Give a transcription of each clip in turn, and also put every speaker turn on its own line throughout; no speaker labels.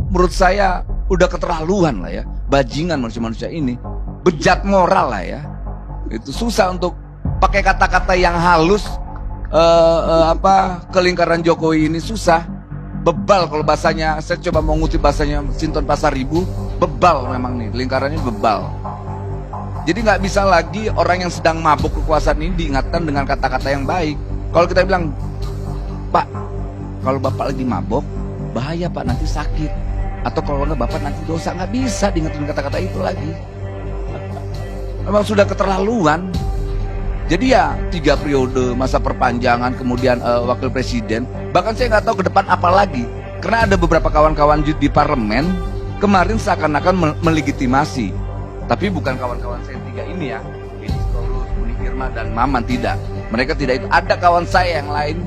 menurut saya udah keterlaluan lah ya. Bajingan manusia-manusia ini, bejat moral lah ya. Itu susah untuk pakai kata-kata yang halus. Ke lingkaran Jokowi ini susah. Bebal kalau bahasanya, saya coba mau ngutip bahasanya Sinton Pasaribu, bebal memang nih, lingkarannya bebal. Jadi nggak bisa lagi orang yang sedang mabuk kekuasaan ini diingatkan dengan kata-kata yang baik. Kalau kita bilang, Pak, kalau Bapak lagi mabuk, bahaya Pak, nanti sakit. Atau kalau nggak Bapak nanti dosa, nggak bisa diingatkan kata-kata itu lagi. Memang sudah keterlaluan. Jadi ya 3 periode masa perpanjangan, kemudian wakil presiden. Bahkan saya nggak tahu ke depan apa lagi. Karena ada beberapa kawan-kawan di parlemen kemarin seakan-akan melegitimasi. Tapi bukan kawan-kawan saya 3 ini ya, Stolus, Uni Irma dan Maman, tidak. Mereka tidak itu. Ada kawan saya yang lain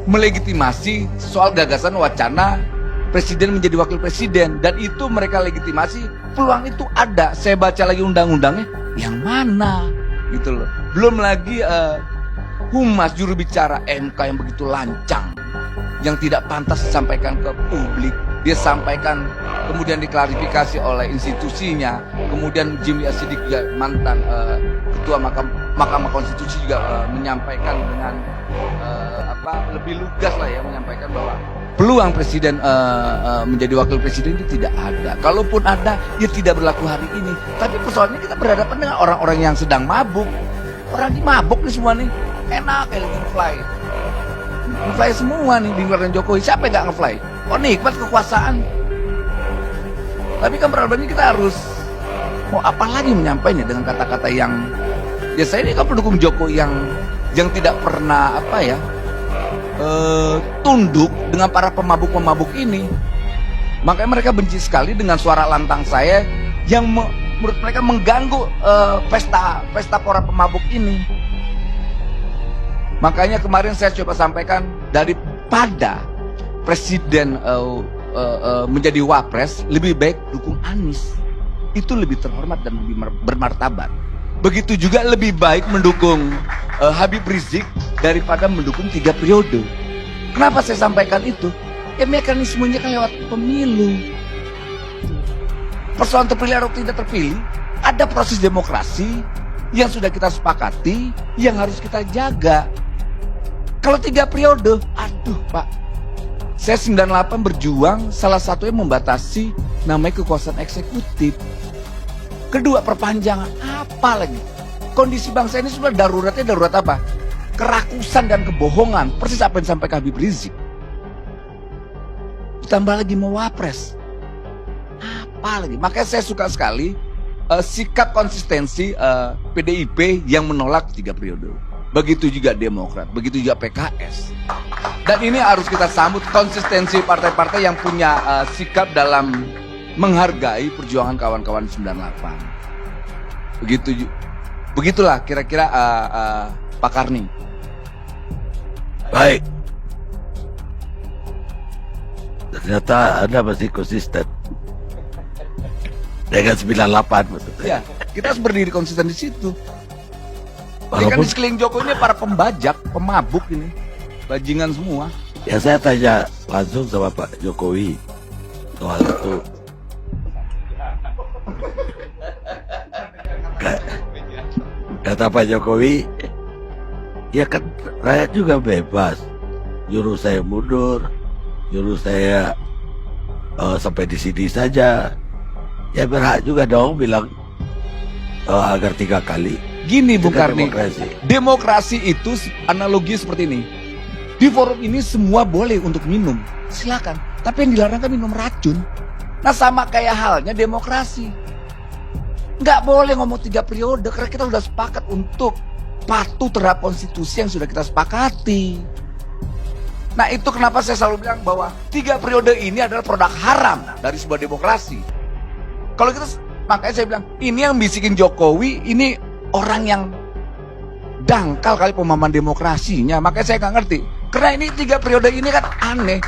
melegitimasi soal gagasan wacana presiden menjadi wakil presiden, dan itu mereka legitimasi, peluang itu ada. Saya baca lagi undang-undangnya, yang mana gitu loh. Belum lagi humas juru bicara MK yang begitu lancang, yang tidak pantas disampaikan ke publik. Dia sampaikan, kemudian diklarifikasi oleh institusinya. Kemudian Jimli Asidik juga mantan ketua Mahkamah Konstitusi juga menyampaikan dengan lebih lugas lah ya, menyampaikan bahwa peluang presiden menjadi wakil presiden itu tidak ada. Kalaupun ada, ya tidak berlaku hari ini. Tapi persoalannya kita berhadapan dengan orang-orang yang sedang mabuk. Orang di mabuk nih semua nih, enak kayak nge-fly. Nge-fly semua nih di lingkaran Jokowi. Siapa yang gak nge-fly? Oh nikmat kekuasaan. Tapi kan problemnya kita harus mau apa lagi menyampaikannya dengan kata-kata yang, ya saya ini kan pendukung Jokowi yang tidak pernah tunduk dengan para pemabuk-pemabuk ini. Makanya mereka benci sekali dengan suara lantang saya yang menurut mereka mengganggu pesta para pemabuk ini. Makanya kemarin saya coba sampaikan, daripada presiden menjadi wapres, lebih baik dukung Anies. Itu lebih terhormat dan lebih bermartabat. Begitu juga lebih baik mendukung Habib Rizik daripada mendukung 3 periode. Kenapa saya sampaikan itu? Ya mekanismenya kan lewat pemilu. Persoalan terpilih atau tidak terpilih, ada proses demokrasi yang sudah kita sepakati, yang harus kita jaga. Kalau 3 periode, aduh Pak, saya 98 berjuang, salah satunya membatasi namanya kekuasaan eksekutif. Kedua, perpanjangan, apa lagi? Kondisi bangsa ini sudah daruratnya darurat apa? Kerakusan dan kebohongan, persis apa yang disampaikan Habib Rizik. Ditambah lagi mau wapres, apa lagi? Makanya saya suka sekali sikap konsistensi PDIP yang menolak 3 periode. Begitu juga Demokrat, begitu juga PKS. Dan ini harus kita sambut konsistensi partai-partai yang punya sikap dalam menghargai perjuangan kawan-kawan 98. Begitulah kira-kira Pak Karni.
Baik. Ternyata Anda masih konsisten dengan 98 betul.
Ya, kita harus berdiri konsisten di situ. Ini kan
Walaupun
di sekeliling Jokowi ini para pembajak, pemabuk ini, bajingan semua.
ya saya tanya langsung sama Pak Jokowi soal itu. Kata Pak Jokowi, ya kan rakyat juga bebas, nyuruh saya mundur, nyuruh saya sampai di sini saja. Ya berhak juga dong bilang agar 3 kali.
Gini Bung
Itu kan
Karni, demokrasi itu analogi seperti ini. Di forum ini semua boleh untuk minum, silakan. Tapi yang dilarang kan minum racun. Nah sama kayak halnya demokrasi. Nggak boleh ngomong 3 periode karena kita sudah sepakat untuk patuh terhadap konstitusi yang sudah kita sepakati. Nah itu kenapa saya selalu bilang bahwa 3 periode ini adalah produk haram dari sebuah demokrasi. Kalau kita, makanya saya bilang ini yang bisikin Jokowi ini orang yang dangkal kali pemahaman demokrasinya. Makanya saya nggak ngerti. Karena ini 3 periode ini kan aneh.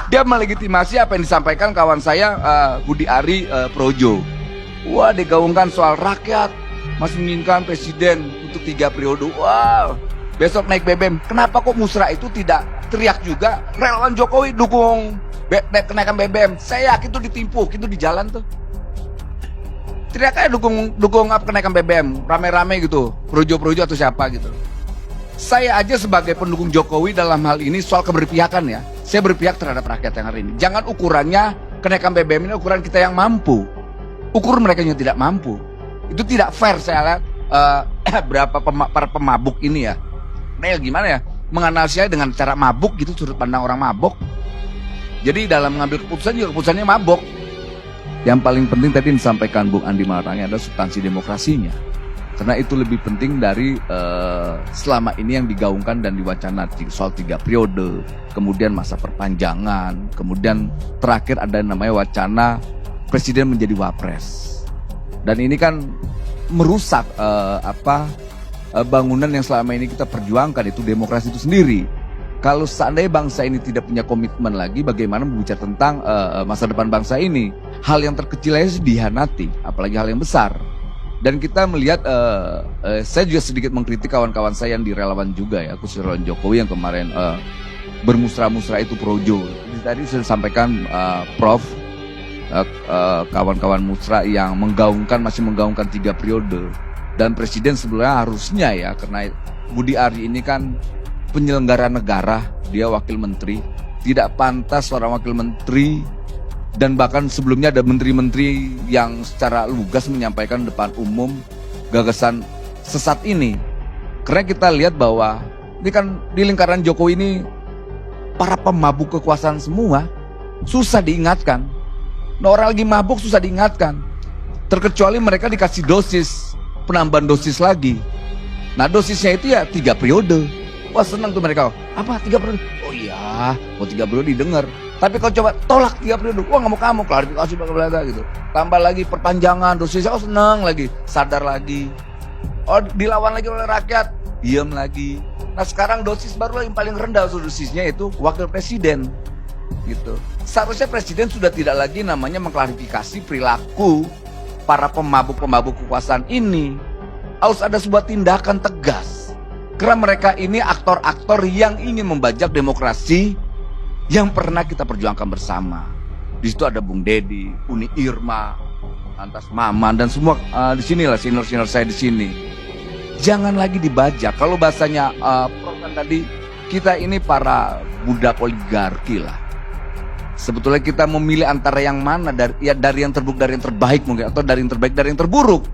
Dia melegitimasi apa yang disampaikan kawan saya Budi Ari Projo. Wah, digaungkan soal rakyat masih menginginkan presiden untuk 3 periode. Wow, besok naik BBM. Kenapa kok Musra itu tidak teriak juga relawan Jokowi dukung kenaikan BBM. Saya yakin itu ditipu, itu di jalan tuh. Teriak aja dukung apa kenaikan BBM, rame-rame gitu, projo-projo atau siapa gitu. Saya aja sebagai pendukung Jokowi dalam hal ini soal keberpihakan ya. Saya berpihak terhadap rakyat yang hari ini. Jangan ukurannya kenaikan BBM ini ukuran kita yang mampu. Ukur mereka yang tidak mampu. Itu tidak fair saya lihat berapa para pemabuk ini ya. Nah gimana ya, menganalisa dengan cara mabuk gitu, sudut pandang orang mabuk. Jadi dalam mengambil keputusan juga keputusannya mabuk. Yang paling penting tadi disampaikan Bung Andi Malarangeng adalah substansi demokrasinya. Karena itu lebih penting dari selama ini yang digaungkan dan diwacana soal 3 periode, kemudian masa perpanjangan, kemudian terakhir ada yang namanya wacana presiden menjadi wapres. Dan ini kan merusak bangunan yang selama ini kita perjuangkan, itu demokrasi itu sendiri. Kalau seandainya bangsa ini tidak punya komitmen lagi, bagaimana berbicara tentang masa depan bangsa ini? Hal yang terkecil aja dihianati, apalagi hal yang besar. Dan kita melihat, saya juga sedikit mengkritik kawan-kawan saya yang di relawan juga ya, khusus relawan Jokowi yang kemarin bermusra-musra itu projo. Jadi tadi sudah sampaikan Prof, kawan-kawan musra yang masih menggaungkan 3 periode. Dan presiden sebelumnya harusnya ya, karena Budi Ari ini kan penyelenggara negara, dia wakil menteri, tidak pantas seorang wakil menteri, dan bahkan sebelumnya ada menteri-menteri yang secara lugas menyampaikan depan umum gagasan sesat ini. Karena kita lihat bahwa ini kan di lingkaran Jokowi ini para pemabuk kekuasaan semua, susah diingatkan. Nah, orang lagi mabuk susah diingatkan, terkecuali mereka dikasih dosis, penambahan dosis lagi. Nah dosisnya itu ya 3 periode. Wah senang tuh mereka, apa 3 periode? Oh iya, 3 periode didengar. Tapi kalau coba tolak 3 periode, wah nggak mau kamu, klarifikasi bla gitu. Tambah lagi perpanjangan dosisnya, oh senang lagi, sadar lagi. Oh dilawan lagi oleh rakyat, diam lagi. Nah sekarang dosis baru yang paling rendah dosisnya itu wakil presiden, gitu. Seharusnya presiden sudah tidak lagi namanya mengklarifikasi perilaku para pemabuk kekuasaan ini. Harus ada sebuah tindakan tegas. Karena mereka ini aktor-aktor yang ingin membajak demokrasi yang pernah kita perjuangkan bersama. Di situ ada Bung Dedi, Uni Irma, lantas Maman dan semua di sinilah senior-senior saya di sini. Jangan lagi dibajak. Kalau bahasanya Prof kan tadi, kita ini para budak oligarki lah. Sebetulnya kita memilih antara yang mana, dari yang terburuk dari yang terbaik mungkin, atau dari yang terbaik dari yang terburuk.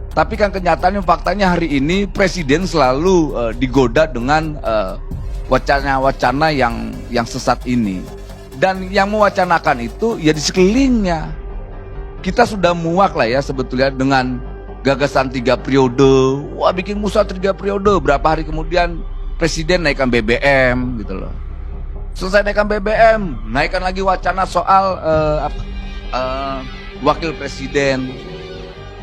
Tapi kan kenyataannya, faktanya hari ini presiden selalu digoda dengan wacana-wacana yang sesat ini. Dan yang mewacanakan itu ya di sekelilingnya. Kita sudah muak lah ya sebetulnya dengan gagasan 3 periode. Wah bikin musrah 3 periode, berapa hari kemudian presiden naikkan BBM gitu loh. Selesai naikkan BBM, naikkan lagi wacana soal wakil presiden.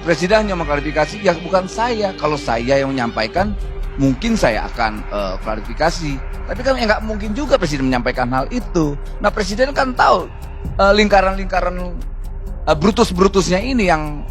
Presiden hanya mengklarifikasi, ya bukan saya. Kalau saya yang menyampaikan, mungkin saya akan klarifikasi. Tapi kan ya nggak mungkin juga presiden menyampaikan hal itu. Nah presiden kan tahu lingkaran-lingkaran brutus-brutusnya ini yang